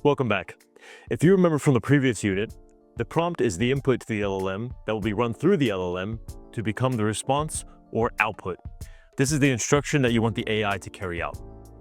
Welcome back. If you remember from the previous unit, the prompt is the input to the LLM that will be run through the LLM to become the response or output. This is the instruction that you want the AI to carry out.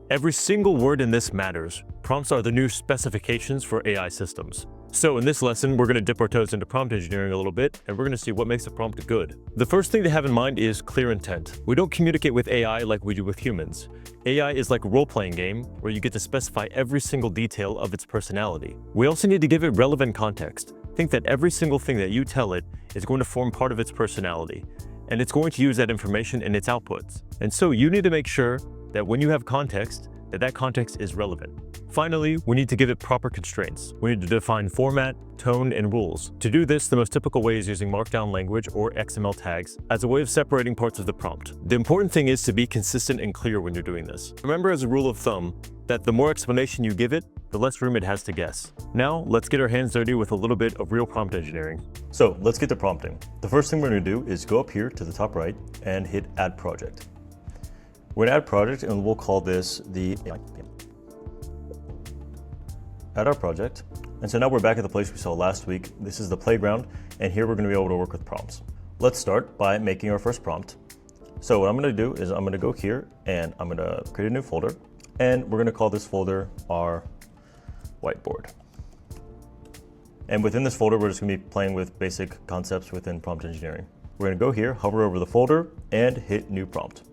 Every single word in this matters. Prompts are the new specifications for AI systems. So in this lesson, we're going to dip our toes into prompt engineering a little bit, and we're going to see what makes a prompt good. The first thing to have in mind is clear intent. We don't communicate with AI like we do with humans. AI is like a role-playing game where you get to specify every single detail of its personality. We also need to give it relevant context. Think that every single thing that you tell it is going to form part of its personality, and it's going to use that information in its outputs. And so you need to make sure that when you have context, that context is relevant. Finally, we need to give it proper constraints. We need to define format, tone, and rules. To do this, the most typical way is using Markdown language or XML tags as a way of separating parts of the prompt. The important thing is to be consistent and clear when you're doing this. Remember, as a rule of thumb, that the more explanation you give it, the less room it has to guess. Now, let's get our hands dirty with a little bit of real prompt engineering. So let's get to prompting. The first thing we're going to do is go up here to the top right and hit Add Project. We're going to add project, and we'll call this the AI PM. Add our project. And so now we're back at the place we saw last week. This is the playground, and here we're going to be able to work with prompts. Let's start by making our first prompt. So what I'm going to do is I'm going to go here and I'm going to create a new folder, and we're going to call this folder our whiteboard. And within this folder, we're just going to be playing with basic concepts within prompt engineering. We're going to go here, hover over the folder, and hit new prompt.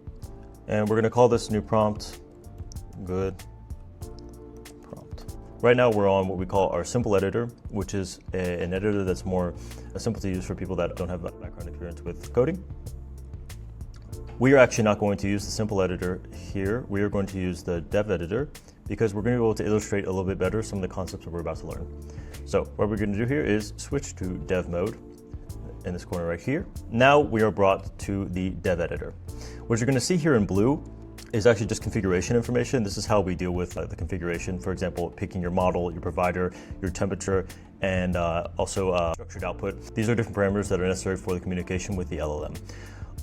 And we're going to call this new prompt good prompt. Right now we're on what we call our simple editor, which is an editor that's more simple to use for people that don't have background experience with coding. We are actually not going to use the simple editor here. We are going to use the dev editor because we're going to be able to illustrate a little bit better some of the concepts that we're about to learn. So what we're going to do here is switch to dev mode in this corner right here. Now we are brought to the dev editor. What you're going to see here in blue is actually just configuration information. This is how we deal with the configuration. For example, picking your model, your provider, your temperature, and also structured output. These are different parameters that are necessary for the communication with the LLM.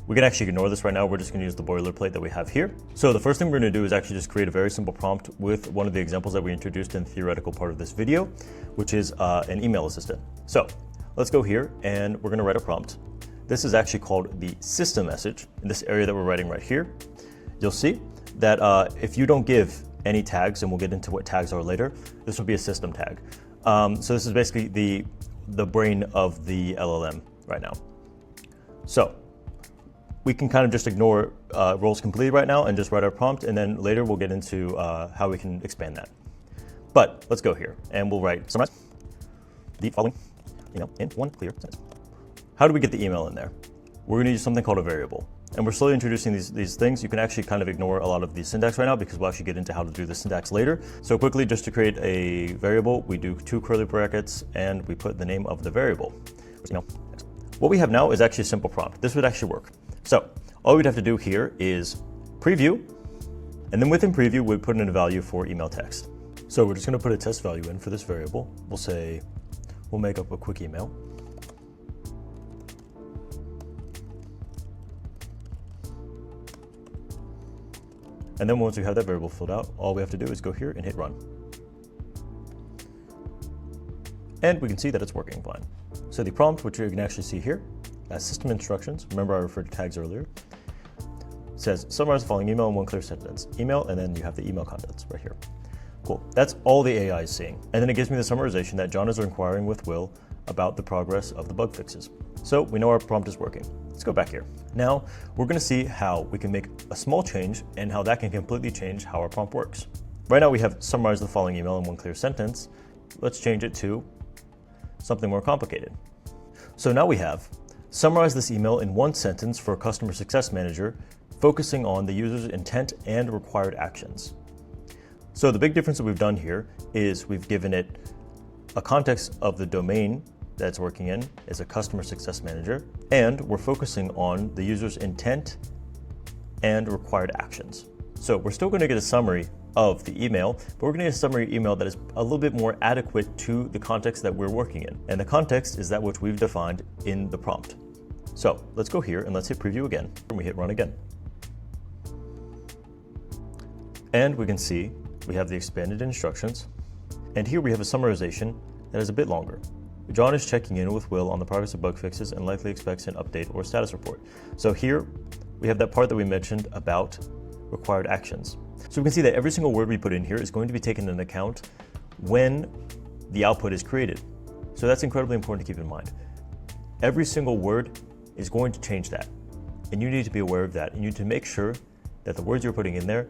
We can actually ignore this right now. We're just going to use the boilerplate that we have here. So the first thing we're going to do is actually just create a very simple prompt with one of the examples that we introduced in the theoretical part of this video, which is an email assistant. So let's go here and we're going to write a prompt. This is actually called the system message in this area that we're writing right here. You'll see that if you don't give any tags, and we'll get into what tags are later, this will be a system tag. So this is basically the brain of the LLM right now. So we can kind of just ignore roles completed right now and just write our prompt, and then later we'll get into how we can expand that. But let's go here and we'll write summarize the following email in one clear sentence. How do we get the email in there? We're going to use something called a variable. And we're slowly introducing these things. You can actually kind of ignore a lot of the syntax right now because we'll actually get into how to do the syntax later. So quickly, just to create a variable, we do 2 curly brackets and we put the name of the variable. What we have now is actually a simple prompt. This would actually work. So all we'd have to do here is preview, and then within preview, we put in a value for email text. So we're just going to put a test value in for this variable. We'll make up a quick email. And then once we have that variable filled out, all we have to do is go here and hit run. And we can see that it's working fine. So the prompt, which you can actually see here, as system instructions, remember I referred to tags earlier, says summarize the following email in one clear sentence. Email, and then you have the email contents right here. Cool, that's all the AI is seeing. And then it gives me the summarization that John is inquiring with Will about the progress of the bug fixes. So we know our prompt is working. Let's go back here. Now, we're going to see how we can make a small change and how that can completely change how our prompt works. Right now we have summarized the following email in one clear sentence. Let's change it to something more complicated. So now we have summarize this email in one sentence for a customer success manager, focusing on the user's intent and required actions. So the big difference that we've done here is we've given it a context of the domain that it's working in as a customer success manager, and we're focusing on the user's intent and required actions. So we're still going to get a summary of the email, but we're going to get a summary email that is a little bit more adequate to the context that we're working in. And the context is that which we've defined in the prompt. So let's go here and let's hit preview again, and we hit run again. And we can see we have the expanded instructions, And here we have a summarization that is a bit longer. John is checking in with Will on the progress of bug fixes and likely expects an update or status report. So here we have that part that we mentioned about required actions. So we can see that every single word we put in here is going to be taken into account when the output is created. So that's incredibly important to keep in mind. Every single word is going to change that. And you need to be aware of that. And you need to make sure that the words you're putting in there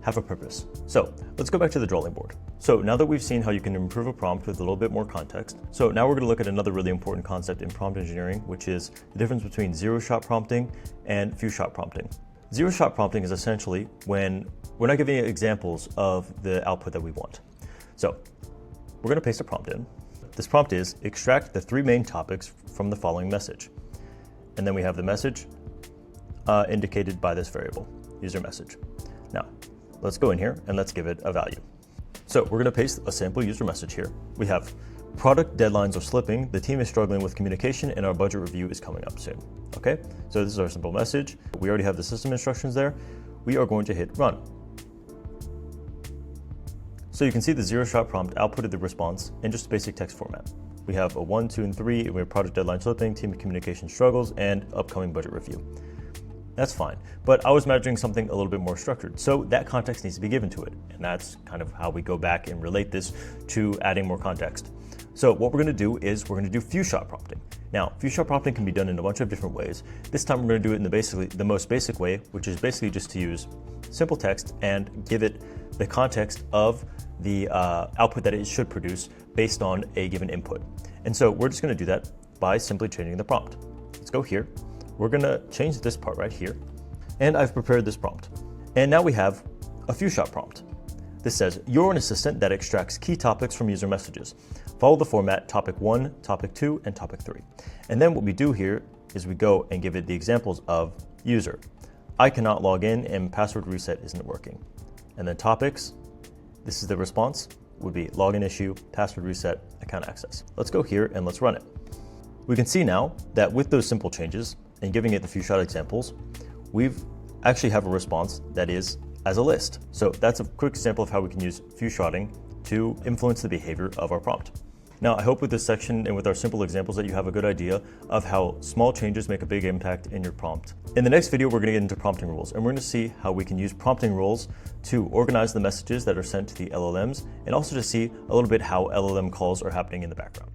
have a purpose. So let's go back to the drawing board. So now that we've seen how you can improve a prompt with a little bit more context, so now we're going to look at another really important concept in prompt engineering, which is the difference between zero-shot prompting and few-shot prompting. Zero-shot prompting is essentially when we're not giving examples of the output that we want. So we're going to paste a prompt in. This prompt is extract the 3 main topics from the following message. And then we have the message indicated by this variable, user message. Now, let's go in here and let's give it a value. So we're going to paste a sample user message here. We have product deadlines are slipping, the team is struggling with communication, and our budget review is coming up soon. Okay, so this is our simple message. We already have the system instructions there. We are going to hit run. So you can see the zero-shot prompt outputted the response in just basic text format. We have a 1, 2, and 3, and we have product deadline slipping, team communication struggles, and upcoming budget review. That's fine, but I was imagining something a little bit more structured, so that context needs to be given to it, and that's kind of how we go back and relate this to adding more context. So what we're going to do is we're going to do few-shot prompting. Now, few-shot prompting can be done in a bunch of different ways. This time we're going to do it in the most basic way, which is basically just to use simple text and give it the context of the output that it should produce based on a given input. And so we're just going to do that by simply changing the prompt. Let's go here. We're going to change this part right here. And I've prepared this prompt. And now we have a few-shot prompt. This says, you're an assistant that extracts key topics from user messages. Follow the format topic 1, topic 2, and topic 3. And then what we do here is we go and give it the examples of user. I cannot log in and password reset isn't working. And then topics, this is the response, would be login issue, password reset, account access. Let's go here and let's run it. We can see now that with those simple changes and giving it the few shot examples, we've actually have a response that is as a list. So that's a quick example of how we can use few shotting to influence the behavior of our prompt. Now, I hope with this section and with our simple examples that you have a good idea of how small changes make a big impact in your prompt. In the next video, we're going to get into prompting rules, and we're going to see how we can use prompting rules to organize the messages that are sent to the LLMs, and also to see a little bit how LLM calls are happening in the background.